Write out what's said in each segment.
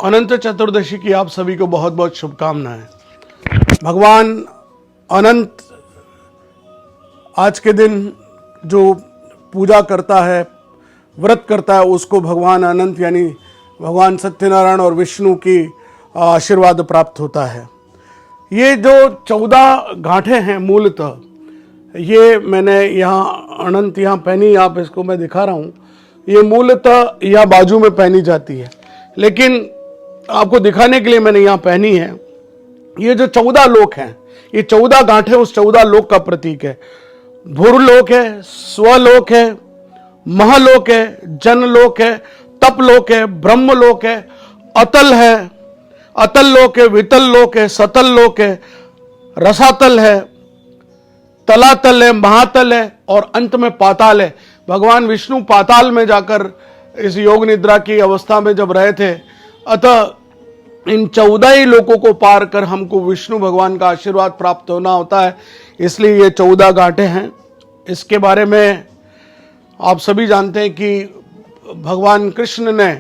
अनंत चतुर्दशी की आप सभी को बहुत बहुत शुभकामनाएं। भगवान अनंत आज के दिन जो पूजा करता है, व्रत करता है, उसको भगवान अनंत यानी भगवान सत्यनारायण और विष्णु की आशीर्वाद प्राप्त होता है। ये जो 14 गांठें हैं मूलतः, ये मैंने यहाँ अनंत यहाँ पहनी, आप इसको मैं दिखा रहा हूँ। ये मूलतः यहाँ बाजू में पहनी जाती है, लेकिन आपको दिखाने के लिए मैंने यहाँ पहनी है। ये जो 14 लोक हैं, ये 14 गांठें उस 14 लोक का प्रतीक है। भूरलोक है, स्वलोक है, महलोक है, जनलोक है, तपलोक है, ब्रह्मलोक है, अतल है, अतल लोक है, वितल लोक है, सतल लोक है, रसातल है, तलातल है, महातल है और अंत में पाताल है। भगवान विष्णु पाताल में जाकर इस योग निद्रा की अवस्था में जब रहे थे, अतः इन 14 ही लोकों को पार कर हमको विष्णु भगवान का आशीर्वाद प्राप्त होना होता है। इसलिए ये 14 गांठें हैं। इसके बारे में आप सभी जानते हैं कि भगवान कृष्ण ने,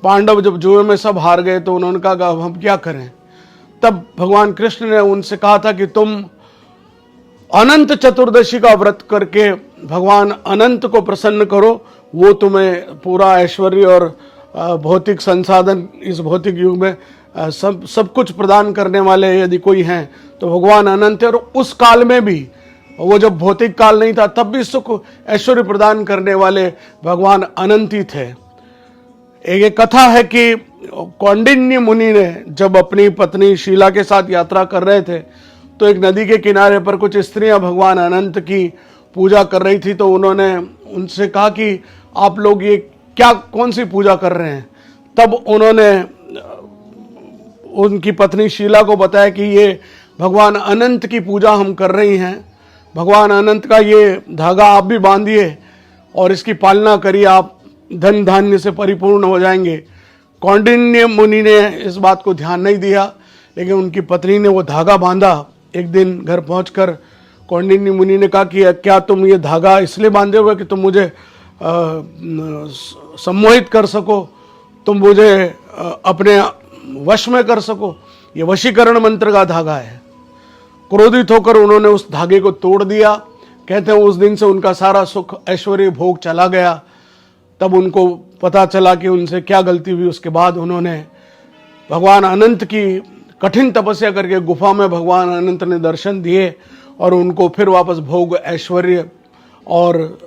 पांडव जब जुए में सब हार गए तो उन्होंने कहा अब हम क्या करें। तब भगवान कृष्ण ने उनसे कहा था कि तुम अनंत चतुर्दशी का व्रत करके भगवान अनंत को प्रसन्न करो, वो तुम्हें पूरा ऐश्वर्य और भौतिक संसाधन इस भौतिक युग में सब कुछ प्रदान करने वाले यदि कोई हैं तो भगवान अनंत है। और उस काल में भी, वो जब भौतिक काल नहीं था तब भी सुख ऐश्वर्य प्रदान करने वाले भगवान अनंत ही थे। एक कथा है कि कौंडिन्य मुनि ने जब अपनी पत्नी शीला के साथ यात्रा कर रहे थे तो एक नदी के किनारे पर कुछ स्त्रियां भगवान अनंत की पूजा कर रही थी। तो उन्होंने उनसे कहा कि आप लोग ये क्या, कौन सी पूजा कर रहे हैं। तब उन्होंने उनकी पत्नी शीला को बताया कि ये भगवान अनंत की पूजा हम कर रही हैं। भगवान अनंत का ये धागा आप भी बांधिए और इसकी पालना करिए, आप धन धान्य से परिपूर्ण हो जाएंगे। कौंडिन्य मुनि ने इस बात को ध्यान नहीं दिया, लेकिन उनकी पत्नी ने वो धागा बांधा। एक दिन घर पहुंचकर कौंडिन्य मुनि ने कहा कि क्या तुम ये धागा इसलिए बांधे हुए कि तुम मुझे सम्मोहित कर सको, तुम मुझे अपने वश में कर सको। ये वशीकरण मंत्र का धागा है। क्रोधित होकर उन्होंने उस धागे को तोड़ दिया। कहते हैं उस दिन से उनका सारा सुख ऐश्वर्य भोग चला गया। तब उनको पता चला कि उनसे क्या गलती हुई। उसके बाद उन्होंने भगवान अनंत की कठिन तपस्या करके गुफा में भगवान अनंत ने दर्शन दिए और उनको फिर वापस भोग, ऐश्वर्य और